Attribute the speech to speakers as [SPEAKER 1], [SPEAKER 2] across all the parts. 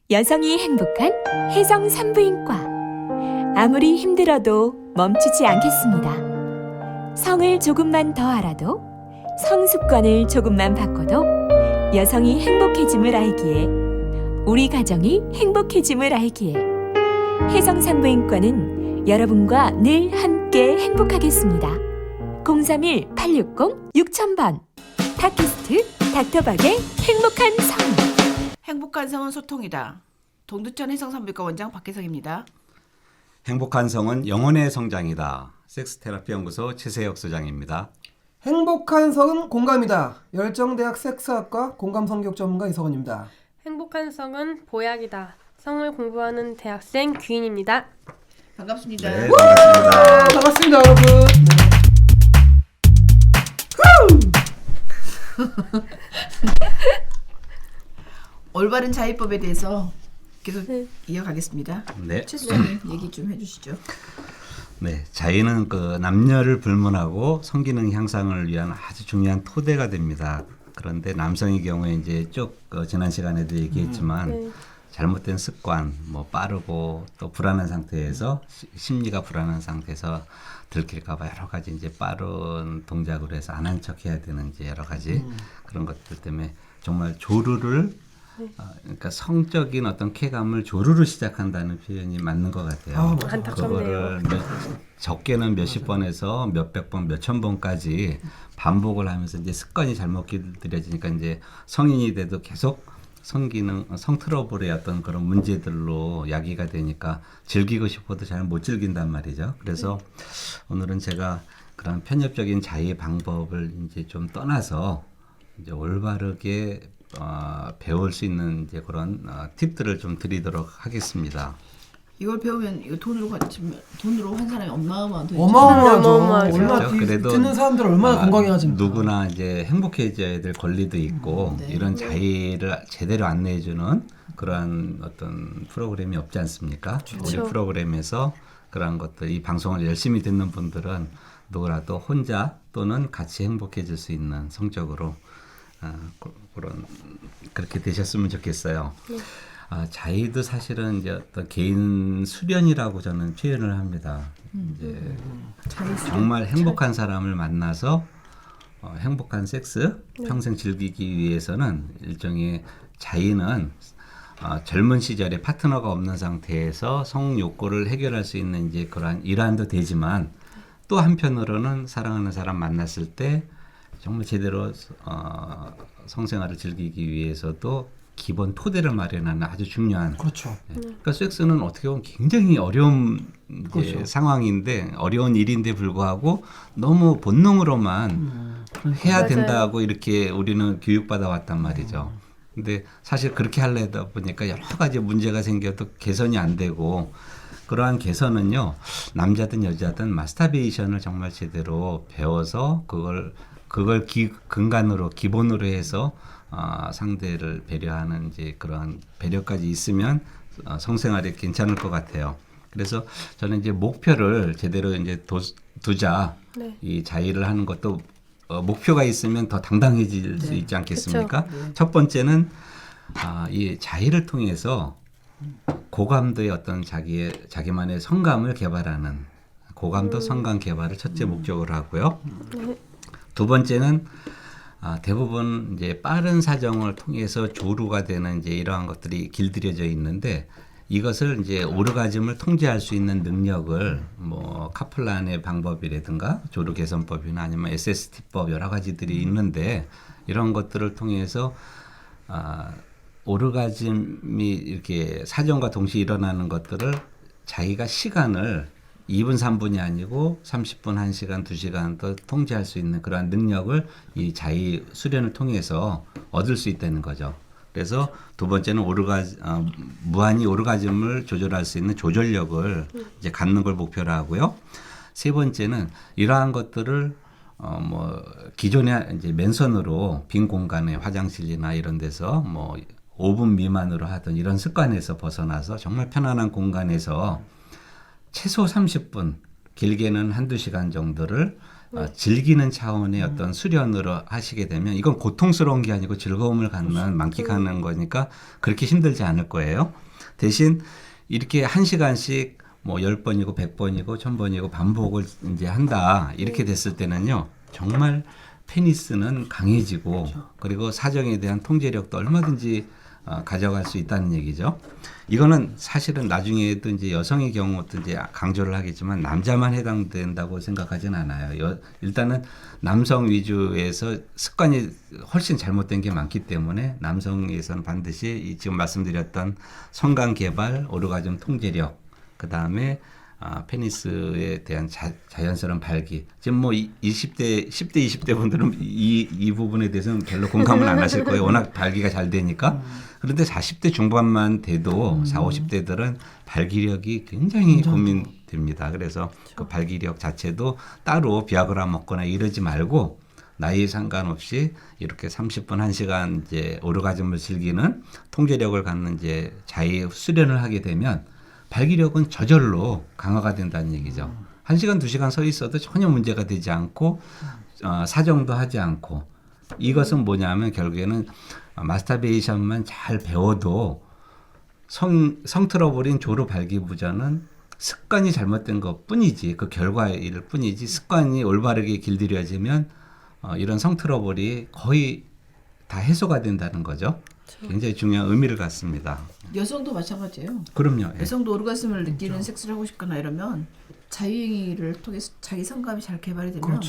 [SPEAKER 1] 여성이 행복한 혜성 산부인과. 아무리 힘들어도 멈추지 않겠습니다. 성을 조금만 더 알아도, 성습관을 조금만 바꿔도 여성이 행복해짐을 알기에, 우리 가정이 행복해짐을 알기에 혜성 산부인과는 여러분과 늘 함께 행복하겠습니다. 031-860-6000번 팟캐스트 닥터박의 행복한 성.
[SPEAKER 2] 행복한 성은 소통이다. 동두천 혜성산부인과 원장 박혜성입니다.
[SPEAKER 3] 행복한 성은 영혼의 성장이다. 섹스테라피 연구소 최세혁 소장입니다.
[SPEAKER 4] 행복한 성은 공감이다. 열정대학 섹스학과 공감성격 전문가 이성원입니다.
[SPEAKER 5] 행복한 성은 보약이다. 성을 공부하는 대학생 귀인입니다.
[SPEAKER 2] 반갑습니다.
[SPEAKER 3] 네, 반갑습니다.
[SPEAKER 4] 반갑습니다, 여러분.
[SPEAKER 2] 올바른 자위법에 대해서 계속
[SPEAKER 5] 네.
[SPEAKER 2] 이어가겠습니다.
[SPEAKER 3] 네.
[SPEAKER 2] 최 소장님 얘기 좀 해주시죠.
[SPEAKER 3] 네, 자의는 그 남녀를 불문하고 성기능 향상을 위한 아주 중요한 토대가 됩니다. 그런데 남성의 경우에 이제 쭉 지난 시간에도 얘기했지만
[SPEAKER 5] 네.
[SPEAKER 3] 잘못된 습관, 뭐 빠르고 또 불안한 상태에서 심리가 불안한 상태에서 들킬까봐 여러 가지 이제 빠른 동작으로 해서 안 한 척해야 되는 이제 여러 가지 그런 것들 때문에 정말 조루를 그러니까 성적인 어떤 쾌감을 조루로 시작한다는 표현이 맞는 것 같아요.
[SPEAKER 5] 안타깝네요.
[SPEAKER 3] 그거를 적게는 몇십 번에서 몇백 번, 몇천 번까지 반복을 하면서 이제 습관이 잘못 길들여지니까 이제 성인이 돼도 계속 성기능, 성트러블의 어떤 그런 문제들로 야기가 되니까 즐기고 싶어도 잘 못 즐긴단 말이죠. 그래서 오늘은 제가 그런 편협적인 자의 방법을 이제 좀 떠나서 이제 올바르게 배울 수 있는 이제 그런 팁들을 좀 드리도록 하겠습니다.
[SPEAKER 2] 이걸 배우면 이거 돈으로 한 사람이 어마어마한 돈이죠.
[SPEAKER 4] 어마어마하죠.
[SPEAKER 5] 어마어마하죠.
[SPEAKER 4] 얼마나
[SPEAKER 3] 그래도
[SPEAKER 4] 듣는 사람들 얼마나 건강해하십니까?
[SPEAKER 3] 누구나 이제 행복해져야 될 권리도 있고 이런 자의를 제대로 안내해주는 그러한 어떤 프로그램이 없지 않습니까? 우리 프로그램에서 그러한 것들, 이 방송을 열심히 듣는 분들은 누구라도 혼자 또는 같이 행복해질 수 있는 성적으로 그렇게 되셨으면 좋겠어요. 자의도 사실은 이제 어떤 개인 수련이라고 저는 표현을 합니다. 이제 정말 행복한 사람을 만나서 행복한 섹스 평생 즐기기 위해서는 일종의 자의는 젊은 시절에 파트너가 없는 상태에서 성 욕구를 해결할 수 있는 이제 그러한 일환도 되지만 또 한편으로는 사랑하는 사람 만났을 때 정말 제대로 성생활을 즐기기 위해서도 기본 토대를 마련하는 아주 중요한.
[SPEAKER 4] 그렇죠.
[SPEAKER 3] 그러니까 섹스는 어떻게 보면 굉장히 어려운
[SPEAKER 4] 그렇죠.
[SPEAKER 3] 상황인데 어려운 일인데 불구하고 너무 본능으로만 해야
[SPEAKER 5] 맞아요.
[SPEAKER 3] 된다고 이렇게 우리는 교육받아 왔단 말이죠. 근데 사실 그렇게 하려다 보니까 여러 가지 문제가 생겨도 개선이 안 되고 그러한 개선은요 남자든 여자든 마스터베이션을 정말 제대로 배워서 그걸 근간으로 기본으로 해서 상대를 배려하는 이제 그러한 배려까지 있으면 성생활이 괜찮을 것 같아요. 그래서 저는 이제 목표를 제대로 이제 두자.
[SPEAKER 5] 네.
[SPEAKER 3] 이 자의를 하는 것도 목표가 있으면 더 당당해질 수 있지 않겠습니까? 첫 번째는 이 자의를 통해서 고감도의 어떤 자기만의 성감을 개발하는 고감도 성감 개발을 첫째 목적으로 하고요. 두 번째는 대부분 이제 빠른 사정을 통해서 조루가 되는 이제 이러한 것들이 길들여져 있는데 이것을 이제 오르가즘을 통제할 수 있는 능력을 뭐 카플란의 방법이라든가 조루 개선법이나 아니면 SST법 여러 가지들이 있는데 이런 것들을 통해서 오르가즘이 이렇게 사정과 동시에 일어나는 것들을 자기가 시간을 2분, 3분이 아니고 30분, 1시간, 2시간도 통제할 수 있는 그러한 능력을 이 자의 수련을 통해서 얻을 수 있다는 거죠. 그래서 두 번째는 무한히 오르가즘을 조절할 수 있는 조절력을 이제 갖는 걸 목표로 하고요. 세 번째는 이러한 것들을 뭐 기존에 이제 맨손으로 빈 공간에 화장실이나 이런 데서 뭐 5분 미만으로 하던 이런 습관에서 벗어나서 정말 편안한 공간에서 최소 30분, 길게는 한두 시간 정도를 즐기는 차원의 어떤 수련으로 하시게 되면 이건 고통스러운 게 아니고 즐거움을 갖는 만끽하는 거니까 그렇게 힘들지 않을 거예요. 대신 이렇게 1시간씩 뭐 10번이고 100번이고 1000번이고 반복을 이제 한다. 이렇게 됐을 때는요. 정말 페니스는 강해지고 그리고 사정에 대한 통제력도 얼마든지 가져갈 수 있다는 얘기죠. 이거는 사실은 나중에도 이제 여성의 경우도 이제 강조를 하겠지만 남자만 해당된다고 생각하지는 않아요. 일단은 남성 위주에서 습관이 훨씬 잘못된 게 많기 때문에 남성에서는 반드시 지금 말씀드렸던 성관 개발, 오르가즘 통제력, 그 다음에 페니스에 대한 자연스러운 발기. 지금 뭐 10대, 20대 분들은 이 부분에 대해서는 별로 공감을 안 하실 거예요. 워낙 발기가 잘 되니까. 그런데 40대 중반만 돼도 40, 50대들은 발기력이 굉장히 고민됩니다. 그래서 그 발기력 자체도 따로 비아그라 먹거나 이러지 말고 나이에 상관없이 이렇게 30분, 1시간 이제 오르가즘을 즐기는 통제력을 갖는 이제 자의 수련을 하게 되면 발기력은 저절로 강화가 된다는 얘기죠. 1시간, 2시간 서 있어도 전혀 문제가 되지 않고 사정도 하지 않고 이것은 뭐냐면 결국에는 마스터베이션만 잘 배워도 성틀어버린 조루 발기부전은 습관이 잘못된 것 뿐이지 그 결과일 뿐이지 습관이 올바르게 길들여지면 이런 성틀어버리 거의 다 해소가 된다는 거죠. 굉장히 중요한 의미를 갖습니다.
[SPEAKER 2] 여성도 마찬가지예요.
[SPEAKER 3] 그럼요. 예.
[SPEAKER 2] 여성도 오르가즘을 느끼는 섹스를 하고 싶거나 이러면 자유행위를 통해서 자기 성감이 잘 개발이 되면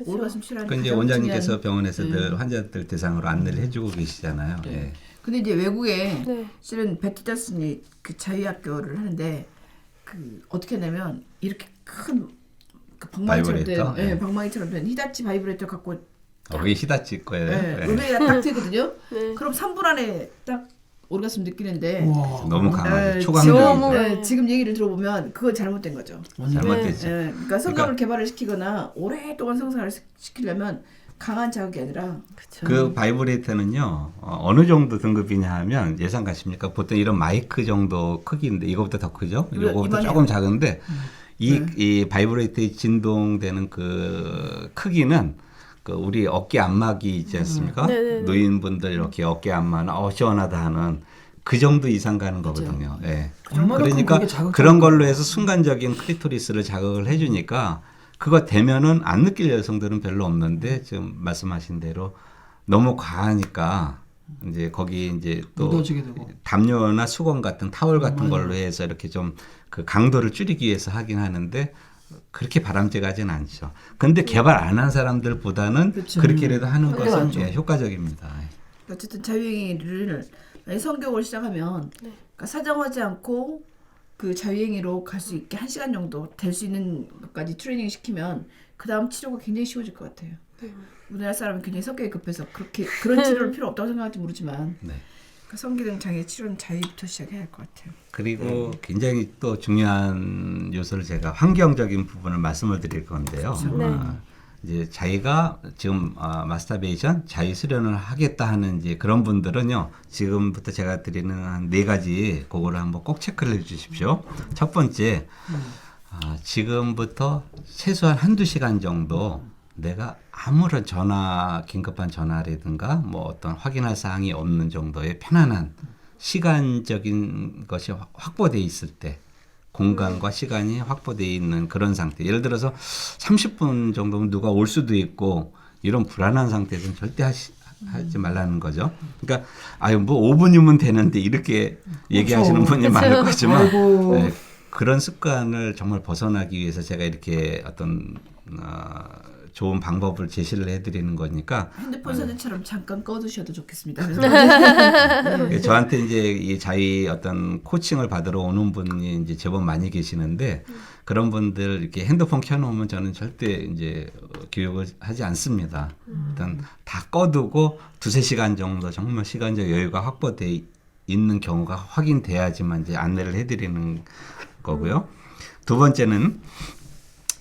[SPEAKER 2] 오르가즘 실현이
[SPEAKER 3] 그 이제 원장님께서 병원에서 늘 환자들 대상으로 안내를 해주고 계시잖아요.
[SPEAKER 2] 네.
[SPEAKER 3] 예.
[SPEAKER 2] 근데 이제 외국에
[SPEAKER 5] 네.
[SPEAKER 2] 실은 베티 존슨이 그 자유학교를 하는데 그 어떻게 하냐면 이렇게 큰 그 방망이처럼 된,
[SPEAKER 3] 바이브레이터? 네.
[SPEAKER 2] 방망이처럼 된 히다치 바이브레이터 갖고
[SPEAKER 3] 그게 히다치 거예요. 예.
[SPEAKER 2] 음에다 딱 되거든요.
[SPEAKER 5] 네.
[SPEAKER 2] 그럼 3분 안에 딱 오르가즘 느끼는데
[SPEAKER 4] 와.
[SPEAKER 3] 너무 강하죠.
[SPEAKER 2] 지금,
[SPEAKER 3] 초강력이죠.
[SPEAKER 2] 지금 얘기를 들어보면 그거 잘못된 거죠.
[SPEAKER 3] 잘못됐죠.
[SPEAKER 2] 그러니까 성감을 개발을 시키거나 오랫동안 성장을 시키려면 강한 자극이 아니라
[SPEAKER 3] 그 바이브레이터는요 어느 정도 등급이냐 하면 예상 가십니까? 보통 이런 마이크 정도 크기인데 이거보다 더 크죠? 이거보다 조금 작은데 이 바이브레이터에 진동되는 그 크기는 그 우리 어깨 안마기 있지 않습니까? 노인분들 이렇게 어깨 안마는 시원하다 하는 그 정도 이상 가는 거거든요. 예. 그러니까 그런 걸로 해서 순간적인 클리토리스를 자극을 해주니까 그거 되면은 안 느낄 여성들은 별로 없는데 지금 말씀하신 대로 너무 과하니까 이제 거기 이제 또
[SPEAKER 4] 묻어지게 되고.
[SPEAKER 3] 담요나 수건 같은 타월 같은 걸로 해서 이렇게 좀 그 강도를 줄이기 위해서 하긴 하는데 그렇게 바람직하진 않죠. 근데 개발 안 한 사람들보다는 그렇게라도 하는 것은 예, 효과적입니다.
[SPEAKER 2] 어쨌든 자유행위를 성교를 시작하면 그러니까 사정하지 않고 그 자유행위로 갈 수 있게 1시간 정도 될 수 있는 것까지 트레이닝 시키면 그 다음 치료가 굉장히 쉬워질 것 같아요. 우리나라 사람은 굉장히 성격이 급해서 그런 치료는 필요 없다고 생각할지 모르지만
[SPEAKER 3] 네.
[SPEAKER 2] 그 성기능 장애 치료는 자유부터 시작해야 할 것 같아요.
[SPEAKER 3] 그리고 굉장히 또 중요한 요소를 제가 환경적인 부분을 말씀을 드릴 건데요. 이제 자기가 지금 마스터베이션 자유 수련을 하겠다 하는 이제 그런 분들은요. 지금부터 제가 드리는 한 4가지 그거를 한번 꼭 체크를 해 주십시오. 첫 번째, 지금부터 최소한 1-2시간 정도 내가 아무런 긴급한 전화라든가 뭐 어떤 확인할 사항이 없는 정도의 편안한 시간적인 것이 확보돼 있을 때 공간과 시간이 확보되어 있는 그런 상태. 예를 들어서 30분 정도면 누가 올 수도 있고 이런 불안한 상태에서는 절대 하지 말라는 거죠. 그러니까 뭐 5분이면 되는데 이렇게 얘기하시는 분이 많을 거지만 네, 그런 습관을 정말 벗어나기 위해서 제가 이렇게 어떤 좋은 방법을 제시를 해드리는 거니까
[SPEAKER 2] 핸드폰 사진처럼 잠깐 꺼두셔도 좋겠습니다.
[SPEAKER 3] 저한테 이제 이 자기 어떤 코칭을 받으러 오는 분이 이제 제법 많이 계시는데 그런 분들 이렇게 핸드폰 켜놓으면 저는 절대 이제 교육을 하지 않습니다. 일단 다 꺼두고 2-3시간 정도 정말 시간적 여유가 확보돼 있는 경우가 확인돼야지만 이제 안내를 해드리는 거고요. 두 번째는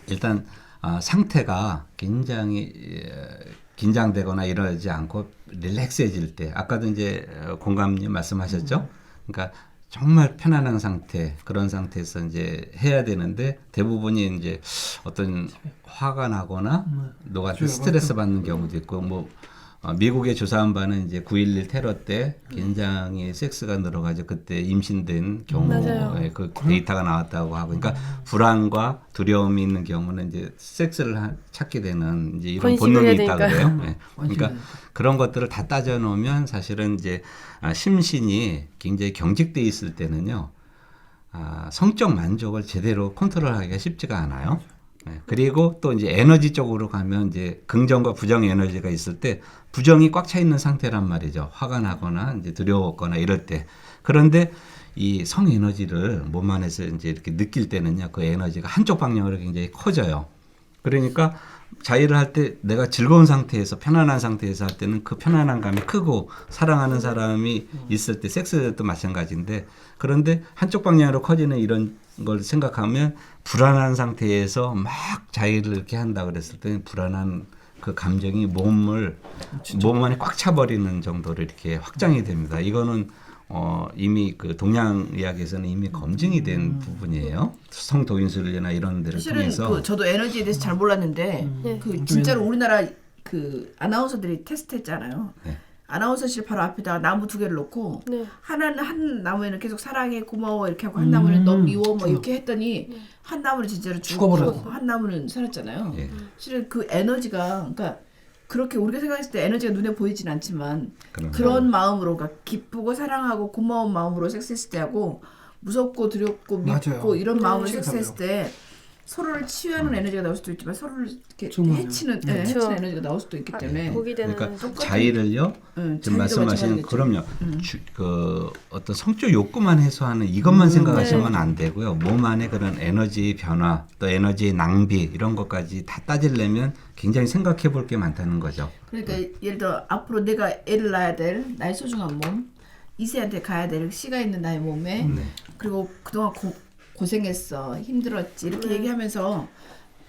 [SPEAKER 3] 일단 상태가 굉장히 긴장되거나 이러지 않고 릴렉스해질 때 아까도 이제 공감님 말씀하셨죠. 그러니까 정말 편안한 상태 그런 상태에서 이제 해야 되는데 대부분이 이제 어떤 화가 나거나 누구한테 스트레스 받는 경우도 있고 뭐 미국의 조사한 바는 이제 9.11 테러 때 굉장히 섹스가 늘어가지고 그때 임신된 경우에 그 데이터가 나왔다고 하고 그러니까 불안과 두려움이 있는 경우는 이제 섹스를 찾게 되는 이제 이런 본능이 있다 그래요. 네. 그러니까 그런 것들을 다 따져 놓으면 사실은 이제 심신이 굉장히 경직돼 있을 때는요. 성적 만족을 제대로 컨트롤하기가 쉽지가 않아요. 네. 그리고 또 이제 에너지 쪽으로 가면 이제 긍정과 부정 에너지가 있을 때 부정이 꽉 차 있는 상태란 말이죠. 화가 나거나 이제 두려웠거나 이럴 때. 그런데 이 성 에너지를 몸 안에서 이제 이렇게 느낄 때는요. 그 에너지가 한쪽 방향으로 굉장히 커져요. 그러니까 자위를 할 때 내가 즐거운 상태에서 편안한 상태에서 할 때는 그 편안한 감이 크고 사랑하는 사람이 있을 때 섹스도 마찬가지인데 그런데 한쪽 방향으로 커지는 이런 걸 생각하면 불안한 상태에서 막 자위를 이렇게 한다 그랬을 때 불안한 그 감정이 몸 안에 꽉 차버리는 정도로 이렇게 확장이 됩니다. 이거는 이미 그 동양의학에서는 이미 검증이 된 부분이에요. 성도인술이나 이런 데를
[SPEAKER 2] 실은
[SPEAKER 3] 통해서
[SPEAKER 2] 저도 에너지에 대해서 잘 몰랐는데 그 진짜로 우리나라 그 아나운서들이 테스트했잖아요.
[SPEAKER 3] 네.
[SPEAKER 2] 아나운서실 바로 앞에다가 나무 2개를 놓고
[SPEAKER 5] 네.
[SPEAKER 2] 하나는 한 나무에는 계속 사랑해 고마워 이렇게 하고 한 나무는 너 미워 뭐 이렇게 했더니 한 나무는 진짜로
[SPEAKER 4] 죽어버렸어.
[SPEAKER 2] 한 나무는 살았잖아요.
[SPEAKER 3] 예.
[SPEAKER 2] 실은 그 에너지가 그러니까 그렇게 우리가 생각했을 때 에너지가 눈에 보이진 않지만
[SPEAKER 3] 그럼요.
[SPEAKER 2] 그런 마음으로 그러니까 기쁘고 사랑하고 고마운 마음으로 섹스했을 때하고 무섭고 두렵고 믿고
[SPEAKER 4] 맞아요.
[SPEAKER 2] 이런 마음으로
[SPEAKER 4] 네.
[SPEAKER 2] 섹스했을 때 서로를 치유하는 에너지가 나올 수도 있지만 서로를 이렇게
[SPEAKER 4] 정말요.
[SPEAKER 2] 해치는
[SPEAKER 5] 그렇죠.
[SPEAKER 2] 해치는 에너지가 나올 수도 있기 때문에
[SPEAKER 5] 독이 되는
[SPEAKER 3] 그러니까 자의를요. 지금
[SPEAKER 2] 자의도
[SPEAKER 3] 말씀하신
[SPEAKER 2] 마찬가지겠죠.
[SPEAKER 3] 그럼요. 그 어떤 성적 욕구만 해소하는 이것만 생각하시면 안 되고요. 몸 안에 그런 에너지 변화, 또 에너지 낭비 이런 것까지 다 따지려면 굉장히 생각해 볼 게 많다는 거죠.
[SPEAKER 2] 그러니까 예를 들어 앞으로 내가 애를 낳아야 될 나의 소중한 몸, 이세한테 가야 될 씨가 있는 나의 몸에 그리고 그동안 고생했어, 힘들었지 이렇게 얘기하면서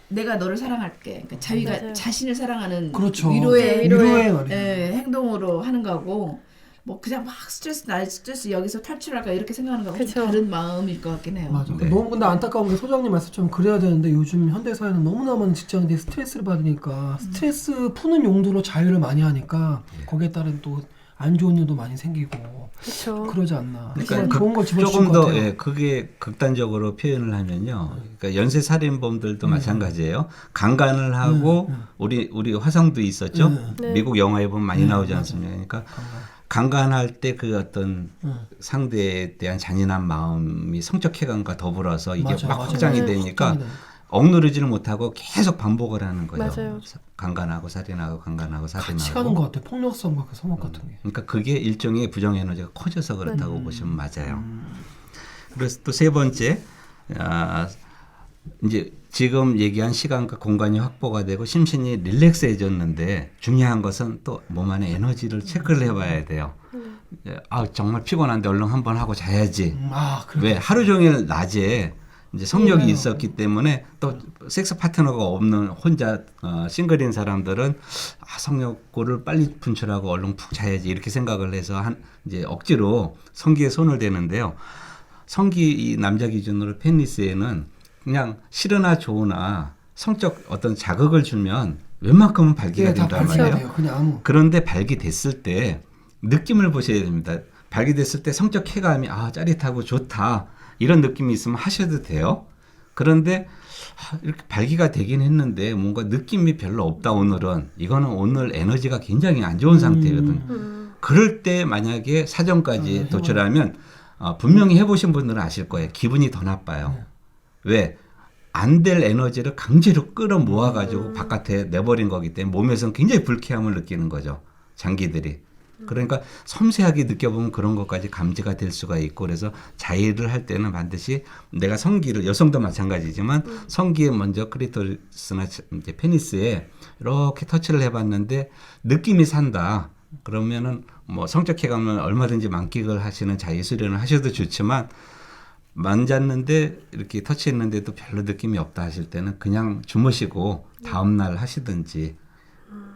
[SPEAKER 2] 내가 너를 사랑할게. 그러니까 자기가
[SPEAKER 5] 맞아요.
[SPEAKER 2] 자신을 사랑하는
[SPEAKER 4] 그렇죠.
[SPEAKER 2] 위로의
[SPEAKER 4] 말이에요.
[SPEAKER 2] 행동으로 하는 거고 뭐 그냥 막 나의 스트레스 여기서 탈출할까 이렇게 생각하는 거하고 좀
[SPEAKER 5] 그쵸.
[SPEAKER 2] 다른 마음일 것 같긴 해요.
[SPEAKER 4] 맞아.
[SPEAKER 3] 네.
[SPEAKER 4] 너무 근데 안타까운 게 소장님 말씀처럼 그래야 되는데 요즘 현대 사회는 너무나 많은 직장인들이 스트레스를 받으니까 스트레스 푸는 용도로 자유를 많이 하니까 거기에 따른 또 안 좋은 일도 많이 생기고
[SPEAKER 5] 그렇죠.
[SPEAKER 4] 그러지 않나.
[SPEAKER 3] 그러니까
[SPEAKER 4] 좋은 걸 집어주신
[SPEAKER 3] 조금
[SPEAKER 4] 것
[SPEAKER 3] 더
[SPEAKER 4] 같아요.
[SPEAKER 3] 그게 극단적으로 표현을 하면요. 그러니까 연쇄 살인범들도 마찬가지예요. 강간을 하고 우리 화성도 있었죠.
[SPEAKER 5] 네.
[SPEAKER 3] 미국 영화에 보면 많이 나오지 않습니까? 그러니까 강간할 때 그 어떤 상대에 대한 잔인한 마음이 성적 쾌감과 더불어서 이게
[SPEAKER 4] 맞아,
[SPEAKER 3] 막
[SPEAKER 4] 맞아.
[SPEAKER 3] 확장이
[SPEAKER 5] 네.
[SPEAKER 3] 되니까
[SPEAKER 4] 확장이 돼.
[SPEAKER 3] 억누르지를 못하고 계속 반복을 하는 거예요.
[SPEAKER 5] 맞아요.
[SPEAKER 3] 강간하고 살인하고 강간하고
[SPEAKER 4] 같이 가는
[SPEAKER 3] 살인하고.
[SPEAKER 4] 것 같아. 폭력성과 그 성업 같은 게.
[SPEAKER 3] 그러니까 그게 일종의 부정 에너지가 커져서 그렇다고 보시면 맞아요. 그래서 또 세 번째, 이제 지금 얘기한 시간과 공간이 확보가 되고 심신이 릴렉스해졌는데 중요한 것은 또 몸 안에 에너지를 체크를 해봐야 돼요. 정말 피곤한데 얼른 한번 하고 자야지.
[SPEAKER 4] 그래.
[SPEAKER 3] 왜 하루 종일 낮에 이제 성욕이 있었기 때문에 또 섹스 파트너가 없는 혼자 싱글인 사람들은 성욕을 빨리 분출하고 얼른 푹 자야지 이렇게 생각을 해서 이제 억지로 성기에 손을 대는데요. 성기 이 남자 기준으로 페니스에는 그냥 싫으나 좋으나 성적 어떤 자극을 주면 웬만큼은 발기가
[SPEAKER 4] 다
[SPEAKER 3] 된단
[SPEAKER 4] 발기가
[SPEAKER 3] 말이에요.
[SPEAKER 4] 돼요. 그냥 아무.
[SPEAKER 3] 그런데 발기됐을 때 느낌을 보셔야 됩니다. 발기됐을 때 성적 쾌감이 짜릿하고 좋다 이런 느낌이 있으면 하셔도 돼요. 그런데 이렇게 발기가 되긴 했는데 뭔가 느낌이 별로 없다 오늘은 이거는 오늘 에너지가 굉장히 안 좋은 상태거든요. 그럴 때 만약에 사정까지 도출하면 분명히 해보신 분들은 아실 거예요. 기분이 더 나빠요. 왜? 안 될 에너지를 강제로 끌어모아가지고 바깥에 내버린 거기 때문에 몸에서는 굉장히 불쾌함을 느끼는 거죠. 장기들이. 그러니까 섬세하게 느껴보면 그런 것까지 감지가 될 수가 있고 그래서 자위를 할 때는 반드시 내가 성기를 여성도 마찬가지지만 성기에 먼저 크리토리스나 이제 페니스에 이렇게 터치를 해봤는데 느낌이 산다. 그러면은 뭐 성적 쾌감은 얼마든지 만끽을 하시는 자위 수련을 하셔도 좋지만 만졌는데 이렇게 터치했는데도 별로 느낌이 없다 하실 때는 그냥 주무시고 다음날 하시든지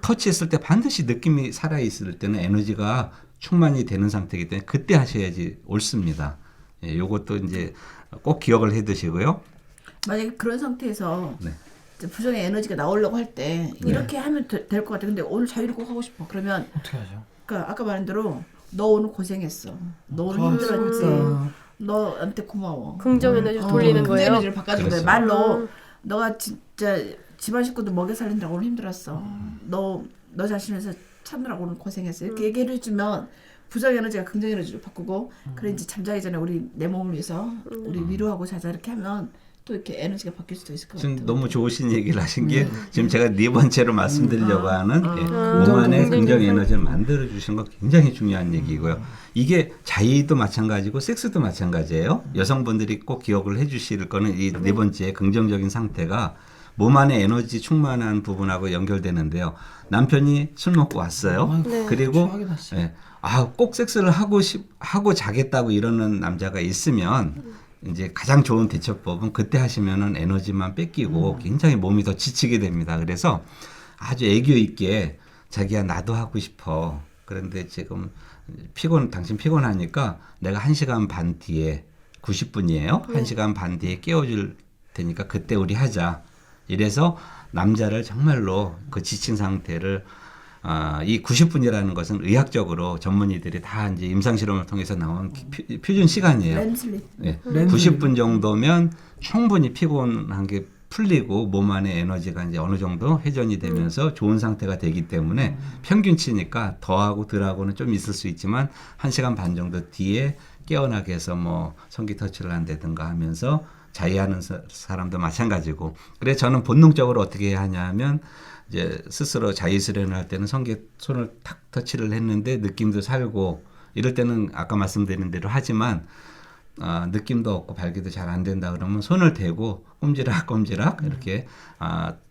[SPEAKER 3] 터치했을 때 반드시 느낌이 살아있을 때는 에너지가 충만이 되는 상태이기 때문에 그때 하셔야지 옳습니다. 예, 요것도 이제 꼭 기억을 해 두시고요.
[SPEAKER 2] 만약에 그런 상태에서
[SPEAKER 3] 네.
[SPEAKER 2] 이제 부정의 에너지가 나오려고 할 때 이렇게 하면 될 것 같아. 근데 오늘 자유를 꼭 하고 싶어. 그러면
[SPEAKER 4] 어떻게 하죠?
[SPEAKER 2] 그러니까 아까 말한 대로 너 오늘 고생했어. 너 오늘 힘들었지.
[SPEAKER 4] 진짜.
[SPEAKER 2] 너한테 고마워.
[SPEAKER 5] 긍정 에너지 돌리는
[SPEAKER 2] 긍정
[SPEAKER 5] 거예요.
[SPEAKER 2] 에너지를 바꿔주는 거야.
[SPEAKER 3] 그렇죠.
[SPEAKER 2] 말로 너가 진짜 집안 식구들 먹여 살린다고 오늘 힘들었어. 너 자신에서 참느라고 오늘 고생했어. 이렇게 얘기를 해주면 부정 에너지가 긍정 에너지로 바꾸고 그래 이제 잠자기 전에 우리 내 몸을 위해서 우리 위로하고 자자 이렇게 하면 또 이렇게 에너지가 바뀔 수도 있을 것 같아요.
[SPEAKER 3] 지금 너무 좋으신 얘기를 하신 게 지금 제가 네 번째로 말씀드리려고 하는 예, 몸 안에 긍정 에너지를 만들어 주시는 거 굉장히 중요한 얘기고요. 이게 자의도 마찬가지고 섹스도 마찬가지예요. 여성분들이 꼭 기억을 해 주실 거는 이 네 번째 긍정적인 상태가 몸 안에 에너지 충만한 부분하고 연결되는데요. 남편이 술 먹고 왔어요. 그리고
[SPEAKER 4] 최악이다, 진짜.
[SPEAKER 3] 예, 꼭 섹스를 하고 자겠다고 이러는 남자가 있으면 이제 가장 좋은 대처법은 그때 하시면은 에너지만 뺏기고 굉장히 몸이 더 지치게 됩니다. 그래서 아주 애교 있게 자기야 나도 하고 싶어. 그런데 지금 당신 피곤하니까 내가 1시간 반 뒤에 90분이에요. 1시간 반 뒤에 깨워줄 테니까 그때 우리 하자. 이래서 남자를 정말로 그 지친 상태를 이 90분이라는 것은 의학적으로 전문의들이 다 이제 임상 실험을 통해서 나온 표준 시간이에요.
[SPEAKER 2] 렘슬립.
[SPEAKER 3] 네. 90분 정도면 충분히 피곤한 게 풀리고 몸 안에 에너지가 이제 어느 정도 회전이 되면서 좋은 상태가 되기 때문에 평균치니까 더하고 덜하고는 좀 있을 수 있지만 1시간 반 정도 뒤에 깨어나게 해서 뭐 성기 터치를 한다든가 하면서 자위하는 사람도 마찬가지고 그래서 저는 본능적으로 어떻게 해야 하냐면 이제 스스로 자위 수련을 할 때는 성기에 손을 탁 터치를 했는데 느낌도 살고 이럴 때는 아까 말씀드린 대로 하지만 느낌도 없고 발기도 잘 안 된다 그러면 손을 대고 꼼지락꼼지락 이렇게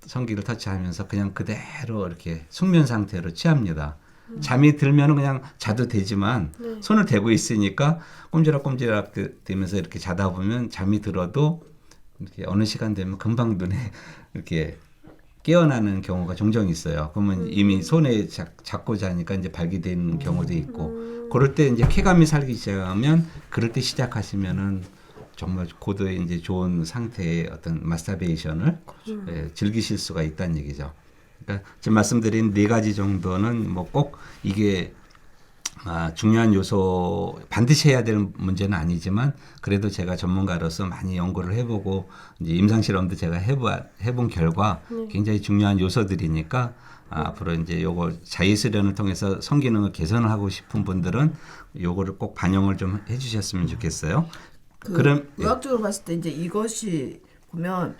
[SPEAKER 3] 성기를 터치하면서 그냥 그대로 이렇게 숙면 상태로 취합니다. 잠이 들면 그냥 자도 되지만 손을 대고 있으니까 꼼지락꼼지락 되면서 이렇게 자다 보면 잠이 들어도 이렇게 어느 시간 되면 금방 눈에 이렇게 깨어나는 경우가 종종 있어요. 그러면 이미 손에 잡고 자니까 이제 발기되는 경우도 있고 그럴 때 이제 쾌감이 살기 시작하면 그럴 때 시작하시면은 정말 고도의 이제 좋은 상태의 어떤 마스터베이션을 즐기실 수가 있다는 얘기죠. 그러니까 지금 말씀드린 4가지 정도는 뭐 꼭 이게 중요한 요소 반드시 해야 될 문제는 아니지만 그래도 제가 전문가로서 많이 연구를 해보고 이제 임상 실험도 제가 해본 결과 굉장히 중요한 요소들이니까 앞으로 이제 요거 자위 수련을 통해서 성기능을 개선을 하고 싶은 분들은 요거를 꼭 반영을 좀 해주셨으면 좋겠어요. 그럼
[SPEAKER 2] 의학적으로 봤을 때 이제 이것이 보면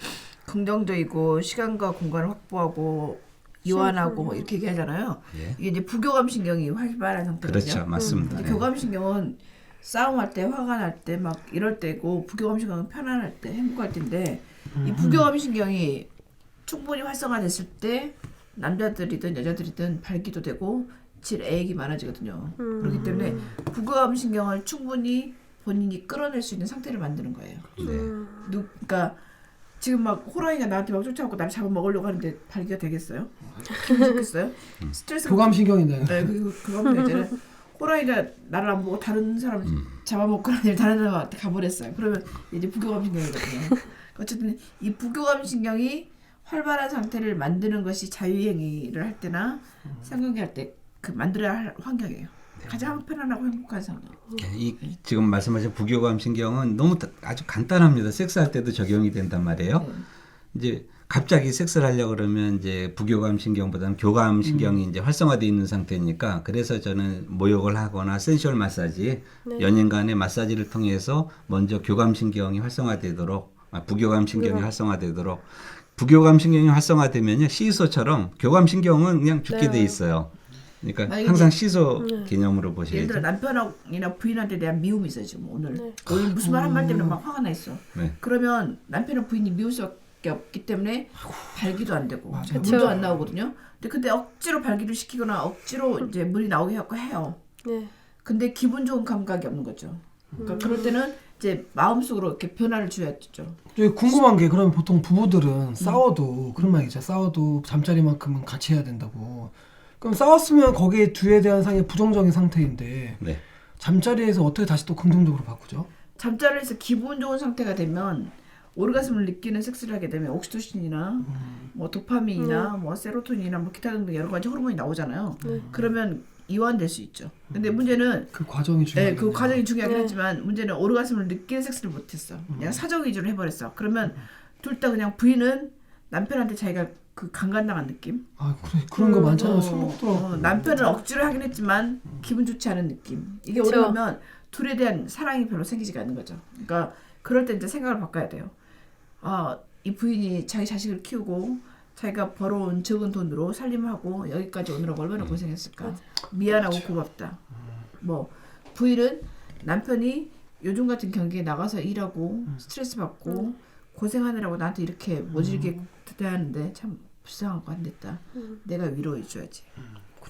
[SPEAKER 2] 긍정적이고 시간과 공간을 확보하고 이완하고 뭐 이렇게 얘기하잖아요.
[SPEAKER 3] 예.
[SPEAKER 2] 이게 이제 부교감 신경이 활발한 상태거든요.
[SPEAKER 3] 그렇죠, 맞습니다.
[SPEAKER 2] 근데 교감 신경은 싸움할 때, 화가 날 때, 막 이럴 때고 부교감 신경은 편안할 때, 행복할 때인데 이 부교감 신경이 충분히 활성화됐을 때 남자들이든 여자들이든 발기도 되고 질애액이 많아지거든요. 그렇기 때문에 부교감 신경을 충분히 본인이 끌어낼 수 있는 상태를 만드는 거예요. 그러니까 지금 막 호랑이가 나한테 막 쫓아오고 나를 잡아먹으려고 하는데 발기가 되겠어요? 좋겠어요? 스트레스
[SPEAKER 4] 교감신경이네.
[SPEAKER 2] 네, 그거 이제는 호랑이가 나를 안 보고 다른 사람을 잡아먹거나 아니면 다른 사람한테 가버렸어요. 그러면 이제 부교감 신경이거든요. 어쨌든 이 부교감 신경이 활발한 상태를 만드는 것이 자유행위를 할 때나 상관계할 때 그 만들어야 할 환경이에요. 가장 편안하고 행복한 상황.
[SPEAKER 3] 이 지금 말씀하신 부교감 신경은 너무 아주 간단합니다. 섹스할 때도 적용이 된단 말이에요. 이제 갑자기 섹스를 하려고 그러면 이제 부교감 신경보다는 교감 신경이 이제 활성화되어 있는 상태니까 그래서 저는 모욕을 하거나 센슈얼 마사지 연인 간의 마사지를 통해서 먼저 교감 신경이 활성화되도록 부교감 신경이 활성화되도록 부교감 신경이 활성화되면요 시소처럼 교감 신경은 그냥 죽게 돼 있어요. 그러니까 항상 시소 개념으로 보셔야죠.
[SPEAKER 2] 예를 들어 남편이나 부인한테 대한 미움이 있어요 지금 오늘 무슨 말 한 말 때문에 막 화가 나 있어. 그러면 남편이나 부인이 미울 수밖에 없기 때문에 발기도 안 되고 물도 안 나오거든요. 근데 억지로 발기를 시키거나 억지로 이제 물이 나오게 하고 해요. 근데 기분 좋은 감각이 없는 거죠. 그러니까 그럴 때는 이제 마음속으로 이렇게 변화를 줘야죠.
[SPEAKER 4] 궁금한 게 그럼 보통 부부들은 싸워도 그런 말 있죠. 싸워도 잠자리만큼은 같이 해야 된다고. 그럼 싸웠으면 거기에 둘에 대한 상의 부정적인 상태인데 잠자리에서 어떻게 다시 또 긍정적으로 바꾸죠?
[SPEAKER 2] 잠자리를 해서 기분 좋은 상태가 되면 오르가즘을 느끼는 섹스를 하게 되면 옥시토신이나 뭐 도파민이나 뭐 세로토닌이나 뭐 기타 등등 여러 가지 호르몬이 나오잖아요. 그러면 이완될 수 있죠. 근데 문제는
[SPEAKER 4] 그 과정이 중요해요.
[SPEAKER 2] 그 과정이 중요하긴 하지만 문제는 오르가즘을 느끼는 섹스를 못했어. 그냥 사정 위주로 해버렸어. 그러면 둘 다 그냥 부인은 남편한테 자기가 그 강간당한 느낌.
[SPEAKER 4] 아 그런 거 많잖아요. 술 먹더라고.
[SPEAKER 2] 남편을 억지로 하긴 했지만 기분 좋지 않은 느낌. 이게
[SPEAKER 5] 그쵸.
[SPEAKER 2] 오래가면 둘에 대한 사랑이 별로 생기지가 않는 거죠. 그러니까 그럴 때 이제 생각을 바꿔야 돼요. 아, 이 부인이 자기 자식을 키우고 자기가 벌어온 적은 돈으로 살림하고 여기까지 오느라고 얼마나 고생했을까. 미안하고 고맙다. 뭐 부인은 남편이 요즘 같은 경기에 나가서 일하고 스트레스 받고 고생하느라고 나한테 이렇게 모질게 대하는데 참 불쌍하고 안 됐다. 내가 위로해줘야지.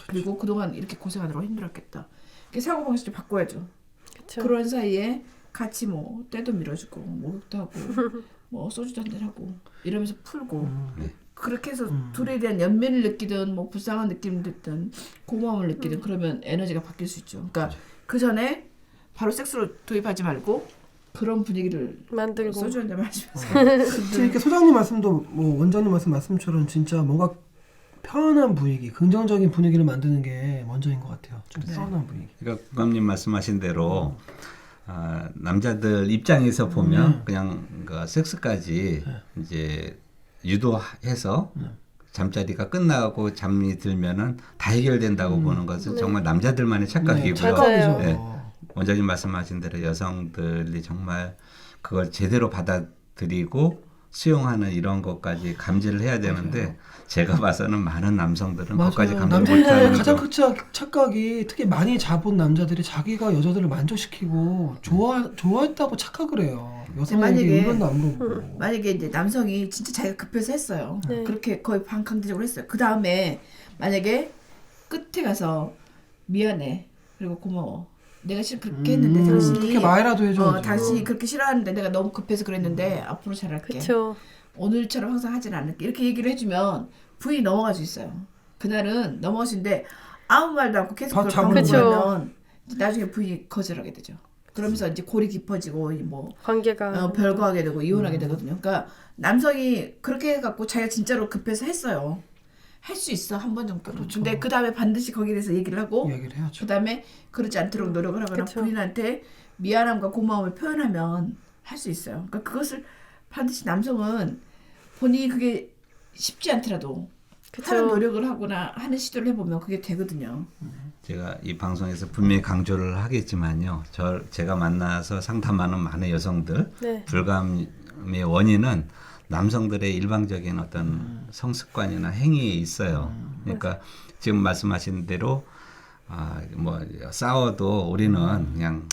[SPEAKER 2] 그리고 그동안 이렇게 고생하느라고 힘들었겠다. 이렇게 사고방식을 바꿔야죠.
[SPEAKER 5] 그쵸.
[SPEAKER 2] 그런 사이에 같이 뭐 때도 밀어주고 목욕도 하고 뭐 소주도 한잔 하고 이러면서 풀고 그렇게 해서 둘에 대한 연민을 느끼든 뭐 불쌍한 느낌을 느끼든 고마움을 느끼든 그러면 에너지가 바뀔 수 있죠. 그러니까 그 전에 바로 섹스로 도입하지 말고 그런 분위기를
[SPEAKER 5] 만들고.
[SPEAKER 2] 소주 한잔 마시면서
[SPEAKER 4] 진짜 이렇게 소장님 말씀도 뭐 원장님 말씀처럼 진짜 뭔가 편안한 분위기, 긍정적인 분위기를 만드는 게 먼저인 것 같아요. 좀 편안한 분위기.
[SPEAKER 3] 그러니까 국감님 말씀하신 대로 남자들 입장에서 보면 그냥 그 섹스까지 이제 유도해서 잠자리가 끝나고 잠이 들면은 다 해결된다고 보는 것은 정말 남자들만의 착각이고요.
[SPEAKER 4] 착각이죠.
[SPEAKER 3] 네. 원장님 말씀하신 대로 여성들이 정말 그걸 제대로 받아들이고 수용하는 이런 것까지 감지를 해야 되는데 제가 봐서는 많은 남성들은 그것까지 감지
[SPEAKER 4] 남자들의
[SPEAKER 3] 못하는
[SPEAKER 4] 가장
[SPEAKER 3] 거.
[SPEAKER 4] 큰 착각이 특히 많이 잡은 남자들이 자기가 여자들을 만족시키고 좋아했다고 착각을 해요. 여성에게
[SPEAKER 2] 만약에-
[SPEAKER 4] 의견도 안 물어보고.
[SPEAKER 2] 만약에 이제 남성이 진짜 자기가 급해서 했어요.
[SPEAKER 5] 네.
[SPEAKER 2] 그렇게 거의 반강제적으로 했어요. 그 다음에 만약에 끝에 가서 미안해 그리고 고마워. 내가 실은 그렇게 했는데 당신이
[SPEAKER 4] 그렇게 말이라도 해줘야죠.
[SPEAKER 2] 당신이 그렇게 싫어하는데 내가 너무 급해서 그랬는데 앞으로 잘할게.
[SPEAKER 5] 그쵸.
[SPEAKER 2] 오늘처럼 항상 하지는 않을게. 이렇게 얘기를 해주면 부인이 넘어갈 수 있어요. 그날은 넘어갈 수 있는데 아무 말도 않고 계속 그걸
[SPEAKER 4] 그쵸.
[SPEAKER 2] 반복하면 나중에 부인이 거절하게 되죠. 그러면서 이제 골이 깊어지고 뭐
[SPEAKER 5] 관계가.
[SPEAKER 2] 별거하게 되고 이혼하게 되거든요. 그러니까 남성이 그렇게 해갖고 자기가 진짜로 급해서 했어요. 할 수 있어 한 번 정도는.
[SPEAKER 4] 그렇죠.
[SPEAKER 2] 근데 그 다음에 반드시 거기에 대해서 얘기를 하고
[SPEAKER 4] 이야기를 해야죠.
[SPEAKER 2] 그 다음에 그러지 않도록 노력을 하거나
[SPEAKER 5] 그쵸.
[SPEAKER 2] 부인한테 미안함과 고마움을 표현하면 할 수 있어요. 그러니까 그것을 반드시 남성은 본인이 그게 쉽지 않더라도
[SPEAKER 5] 그쵸.
[SPEAKER 2] 하는 노력을 하거나 하는 시도를 해보면 그게 되거든요.
[SPEAKER 3] 제가 이 방송에서 분명히 강조를 하겠지만요. 제가 만나서 상담하는 많은 여성들
[SPEAKER 5] 네.
[SPEAKER 3] 불감의 원인은 남성들의 일방적인 어떤 성습관이나 행위에 있어요. 그러니까 지금 말씀하신 대로 뭐 싸워도 우리는 그냥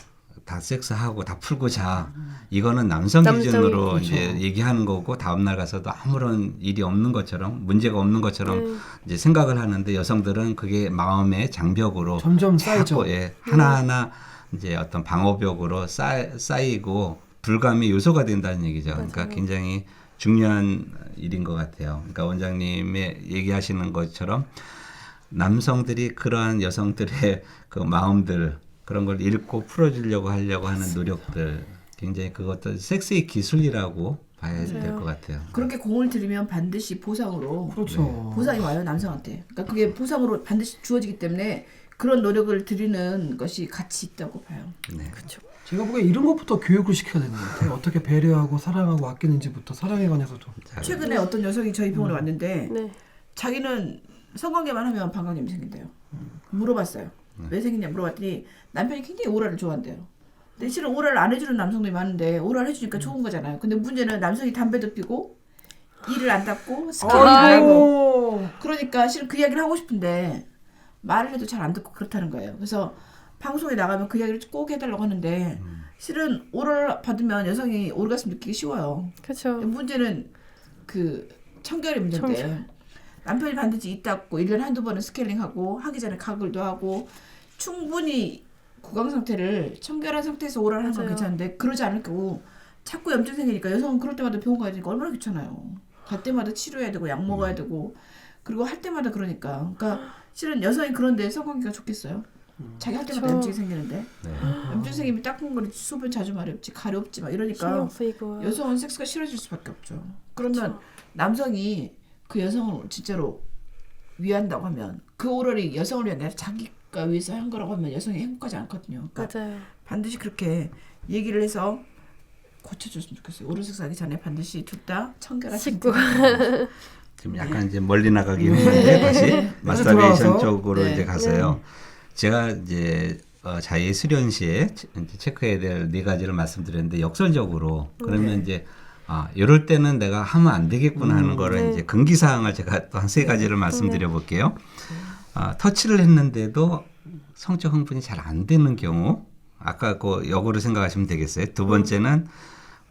[SPEAKER 3] 다 섹스하고 다 풀고 자. 이거는 남성 기준으로
[SPEAKER 5] 그렇죠.
[SPEAKER 3] 이제 얘기하는 거고 다음날 가서도 아무런 일이 없는 것처럼 문제가 없는 것처럼 이제 생각을 하는데 여성들은 그게 마음의 장벽으로
[SPEAKER 4] 점점 쌓이죠.
[SPEAKER 3] 자꾸 하나하나 이제 어떤 방어벽으로 쌓이고 불감의 요소가 된다는 얘기죠. 그러니까 굉장히 중요한 일인 것 같아요. 그러니까 원장님의 얘기하시는 것처럼 남성들이 그러한 여성들의 그 마음들 그런 걸 읽고 풀어주려고 하려고 하는 노력들 굉장히 그것도 섹스의 기술이라고 봐야 될 것 같아요.
[SPEAKER 2] 그렇게 공을 들이면 반드시 보상으로
[SPEAKER 4] 그렇죠.
[SPEAKER 2] 보상이 와요 남성한테. 그러니까 그게 보상으로 반드시 주어지기 때문에 그런 노력을 들이는 것이 가치 있다고 봐요.
[SPEAKER 3] 네.
[SPEAKER 4] 제가 보기에 이런 것부터 교육을 시켜야 되는 것 같아요. 어떻게 배려하고 사랑하고 아끼는지부터 사랑에 관해서도.
[SPEAKER 2] 최근에 어떤 여성이 저희 병원에 왔는데
[SPEAKER 5] 네.
[SPEAKER 2] 자기는 성관계만 하면 방광염이 생긴대요. 물어봤어요. 왜 생기냐 물어봤더니 남편이 굉장히 오랄을 좋아한대요. 근데 실은 오랄을 안 해주는 남성들이 많은데 오랄 해주니까 좋은 거잖아요. 근데 문제는 남성이 담배도 피고 이를 안 닦고 스킨을 안 하고 그러니까 실은 그 이야기를 하고 싶은데 말을 해도 잘 안 듣고 그렇다는 거예요. 그래서 방송에 나가면 그 이야기를 꼭 해달라고 하는데 실은 오랄 받으면 여성이 오르가슴 느끼기 쉬워요.
[SPEAKER 5] 그쵸.
[SPEAKER 2] 문제는 그 청결의 문제인데 남편이 반드시 입 닦고 1년에 한두 번은 스케일링하고 하기 전에 가글도 하고 충분히 구강 상태를 청결한 상태에서 오랄 하는 건 괜찮은데 그러지 않을 거고 자꾸 염증 생기니까 여성은 그럴 때마다 병원 가야 되니까 얼마나 귀찮아요. 갈 때마다 치료해야 되고 약 먹어야 되고 그리고 할 때마다 그러니까 실은 여성이 그런데 성관계가 좋겠어요? 자기 할 때마다
[SPEAKER 5] 그쵸.
[SPEAKER 2] 염증이 생기는데
[SPEAKER 3] 네.
[SPEAKER 2] 염증 생기면 따끔거리지 수분 자주 마렵지 가렵지 막 이러니까
[SPEAKER 5] 신경 쓰이고.
[SPEAKER 2] 여성은 섹스가 싫어질 수밖에 없죠. 그러면 남성이 그 여성을 진짜로 위한다고 하면 그 오럴이 여성을 위한 내가 자기가 위해서 한 거라고 하면 여성이 행복하지 않거든요. 그러니까
[SPEAKER 5] 맞아요.
[SPEAKER 2] 반드시 그렇게 얘기를 해서 고쳐줬으면 좋겠어요. 오럴 섹스 하기 전에 반드시 둘 다 청결하신
[SPEAKER 5] 씻고.
[SPEAKER 3] 지금 약간 이제 멀리 나가긴 했는데 다시 마스터베이션
[SPEAKER 4] 돌아와서.
[SPEAKER 3] 쪽으로
[SPEAKER 2] 네.
[SPEAKER 3] 이제 가서요. 제가 이제 자의 수련 시에 이제 체크해야 될 4가지를 말씀드렸는데 역설적으로 그러면 이제 이럴 때는 내가 하면 안 되겠구나 하는 거를 이제 금기 사항을 제가 또 한 3가지를 말씀드려 볼게요. 터치를 했는데도 성적 흥분이 잘 안 되는 경우 아까 그 역으로 생각하시면 되겠어요. 두 번째는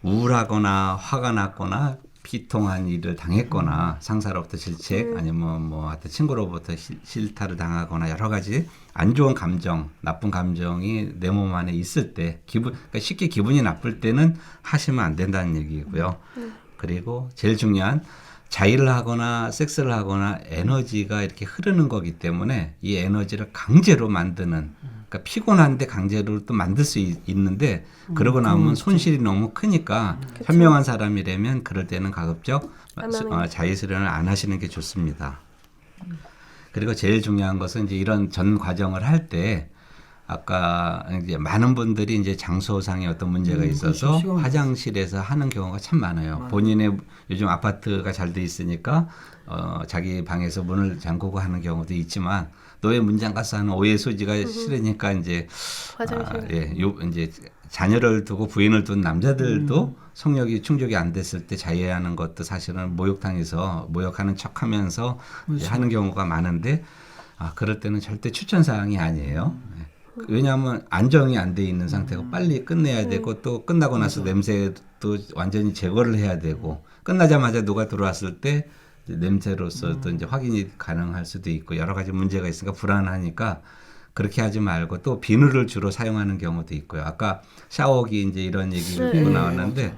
[SPEAKER 3] 우울하거나 화가 났거나 비통한 일을 당했거나 상사로부터 질책 아니면 뭐 하여튼 친구로부터 실타를 당하거나 여러 가지 안 좋은 감정, 나쁜 감정이 내 몸 안에 있을 때 그러니까 쉽게 기분이 나쁠 때는 하시면 안 된다는 얘기고요. 그리고 제일 중요한 자위를 하거나 섹스를 하거나 에너지가 이렇게 흐르는 거기 때문에 이 에너지를 강제로 만드는 그러니까 피곤한데 강제로 또 만들 수 있는데 그러고 나면 손실이 너무 크니까 현명한 사람이라면 그럴 때는 가급적
[SPEAKER 5] 안 하는
[SPEAKER 3] 자위 수련을 안 하시는 게 좋습니다. 그리고 제일 중요한 것은 이제 이런 전 과정을 할 때 아까 이제 많은 분들이 이제 장소상의 어떤 문제가 있어서
[SPEAKER 4] 그렇죠.
[SPEAKER 3] 화장실에서 하는 경우가 참 많아요. 본인의 요즘 아파트가 잘 돼 있으니까 자기 방에서 문을 잠그고 하는 경우도 있지만 너의 문장가서 하는 오해 소지가 싫으니까 이제
[SPEAKER 5] 화장실.
[SPEAKER 3] 이제 자녀를 두고 부인을 둔 남자들도 성욕이 충족이 안 됐을 때 자해하는 것도 사실은 모욕당해서 모욕하는 척하면서 이제 하는 경우가 많은데 그럴 때는 절대 추천 사항이 아니에요. 왜냐하면 안정이 안 돼 있는 상태고 빨리 끝내야 되고 또 끝나고 나서 냄새도 완전히 제거를 해야 되고 끝나자마자 누가 들어왔을 때 이제 냄새로서 또 이제 확인이 가능할 수도 있고 여러 가지 문제가 있으니까 불안하니까 그렇게 하지 말고 또 비누를 주로 사용하는 경우도 있고요. 아까 샤워기 이제 이런 얘기가
[SPEAKER 5] 네.
[SPEAKER 3] 나왔는데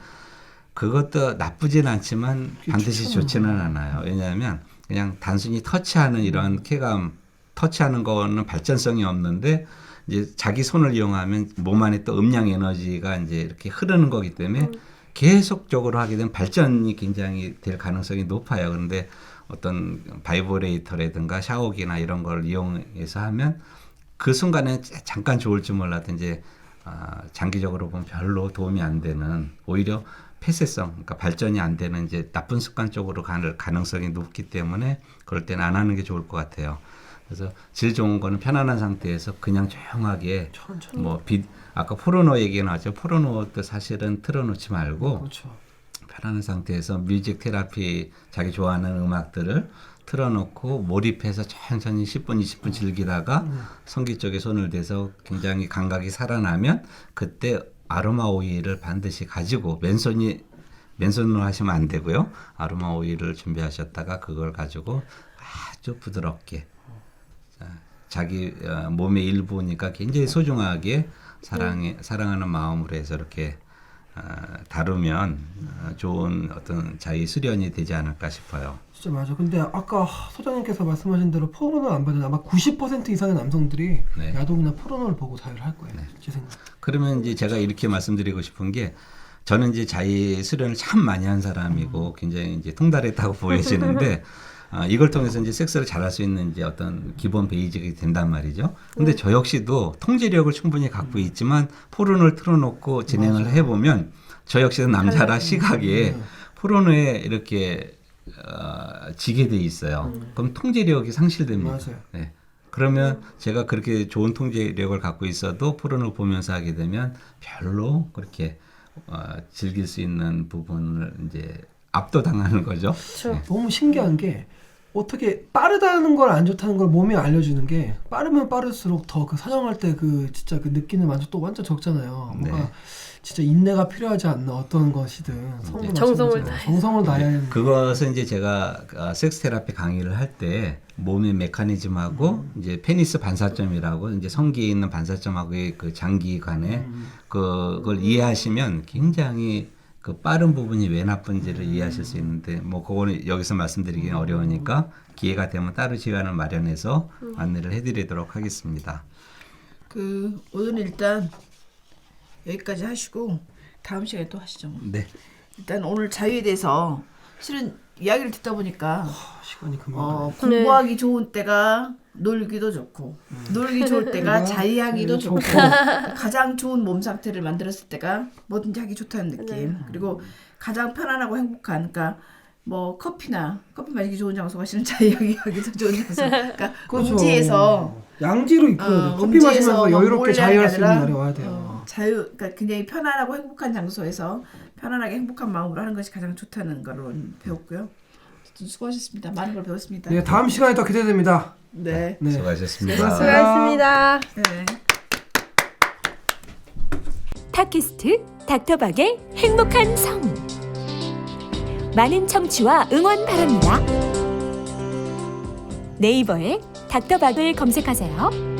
[SPEAKER 3] 그것도 나쁘진 않지만 반드시 좋지는 않아요. 왜냐하면 그냥 단순히 터치하는 이런 쾌감, 터치하는 거는 발전성이 없는데 이제 자기 손을 이용하면 몸 안에 또 음량 에너지가 이제 이렇게 흐르는 거기 때문에 계속적으로 하게 되면 발전이 굉장히 될 가능성이 높아요. 그런데 어떤 바이브레이터라든가 샤워기나 이런 걸 이용해서 하면 그 순간에 잠깐 좋을지 몰라도 이제 장기적으로 보면 별로 도움이 안 되는 오히려 폐쇄성, 그러니까 발전이 안 되는 이제 나쁜 습관 쪽으로 갈 가능성이 높기 때문에 그럴 때는 안 하는 게 좋을 것 같아요. 그래서 제일 좋은 거는 편안한 상태에서 그냥 조용하게
[SPEAKER 4] 천천히.
[SPEAKER 3] 뭐 아까 포르노 얘기 나왔죠. 포르노도 사실은 틀어놓지 말고
[SPEAKER 4] 그렇죠.
[SPEAKER 3] 편안한 상태에서 뮤직 테라피 자기 좋아하는 음악들을 틀어놓고 몰입해서 천천히 10분, 20분 즐기다가 성기 쪽에 손을 대서 굉장히 감각이 살아나면 그때 아로마 오일을 반드시 가지고 맨손으로 하시면 안 되고요. 아로마 오일을 준비하셨다가 그걸 가지고 아주 부드럽게 자기 몸의 일부니까 굉장히 소중하게 사랑하는 마음으로 해서 이렇게 다루면 좋은 어떤 자기 수련이 되지 않을까 싶어요.
[SPEAKER 4] 진짜 맞아. 근데 아까 소장님께서 말씀하신 대로 포르노 안 받는 아마 90% 이상의 남성들이
[SPEAKER 3] 네.
[SPEAKER 4] 야동이나 포르노를 보고 자유를 할 거예요. 제 생각.
[SPEAKER 3] 그러면 이제 제가 이렇게 말씀드리고 싶은 게 저는 이제 자기 수련을 참 많이 한 사람이고 굉장히 이제 통달했다고 보여지는데 이걸 통해서 이제 섹스를 잘할 수 있는 이제 어떤 기본 베이직이 된단 말이죠. 근데 저 역시도 통제력을 충분히 갖고 있지만 포르노를 틀어놓고 진행을 해보면 저 역시도 남자라 시각에 포르노에 이렇게 지게 돼 있어요. 그럼 통제력이 상실됩니다.
[SPEAKER 4] 맞아요.
[SPEAKER 3] 네. 그러면 제가 그렇게 좋은 통제력을 갖고 있어도 포르노를 보면서 하게 되면 별로 그렇게 즐길 수 있는 부분을 이제 압도당하는 거죠.
[SPEAKER 5] 그렇죠.
[SPEAKER 4] 너무 신기한 게 어떻게 빠르다는 걸 안 좋다는 걸 몸이 알려주는 게 빠르면 빠를수록 더 그 사정할 때 그 진짜 그 느끼는 만족도 완전 적잖아요.
[SPEAKER 3] 네.
[SPEAKER 4] 뭔가 진짜 인내가 필요하지 않나 어떤 것이든
[SPEAKER 5] 정성을 다해서.
[SPEAKER 4] 정성을 다해야 하는
[SPEAKER 3] 그것은 이제 제가 섹스 테라피 강의를 할 때 몸의 메커니즘하고 이제 페니스 반사점이라고 이제 성기에 있는 반사점하고의 그 장기 간에 그걸 이해하시면 굉장히 그 빠른 부분이 왜 나쁜지를 이해하실 수 있는데 뭐 그거는 여기서 말씀드리기는 어려우니까 기회가 되면 따로 시간을 마련해서 안내를 해드리도록 하겠습니다.
[SPEAKER 2] 오늘은 일단 여기까지 하시고 다음 시간에 또 하시죠. 뭐.
[SPEAKER 3] 네.
[SPEAKER 2] 일단 오늘 자유에 대해서 실은 이야기를 듣다 보니까
[SPEAKER 4] 시간이 금방.
[SPEAKER 2] 공부하기 좋은 때가 놀기도 좋고 놀기 좋을 때가 자유하기도 좋고 가장 좋은 몸 상태를 만들었을 때가 뭐든지 하기 좋다는 느낌. 그리고 가장 편안하고 행복한 그러니까 뭐 커피 마시기 좋은 장소가 실은 자유하기 하기도 좋은 장소. 그러니까
[SPEAKER 4] 그렇죠.
[SPEAKER 2] 음지에서
[SPEAKER 4] 양지로 이끌어야 돼. 커피
[SPEAKER 2] 음지에서
[SPEAKER 4] 마시면서 여유롭게
[SPEAKER 2] 몰래
[SPEAKER 4] 자유할 수 있는
[SPEAKER 2] 아니라,
[SPEAKER 4] 날이 와야 돼요.
[SPEAKER 2] 그러니까 굉장히 편안하고 행복한 장소에서 편안하게 행복한 마음으로 하는 것이 가장 좋다는 걸 배웠고요. 수고하셨습니다. 많은 걸 배웠습니다.
[SPEAKER 4] 네, 다음 시간에 더 기대됩니다.
[SPEAKER 2] 네.
[SPEAKER 4] 네.
[SPEAKER 3] 수고하셨습니다.
[SPEAKER 5] 수고하셨습니다.
[SPEAKER 2] 네.
[SPEAKER 1] 팟캐스트 닥터박의 행복한 성. 많은 청취와 응원 바랍니다. 네이버에 닥터박을 검색하세요.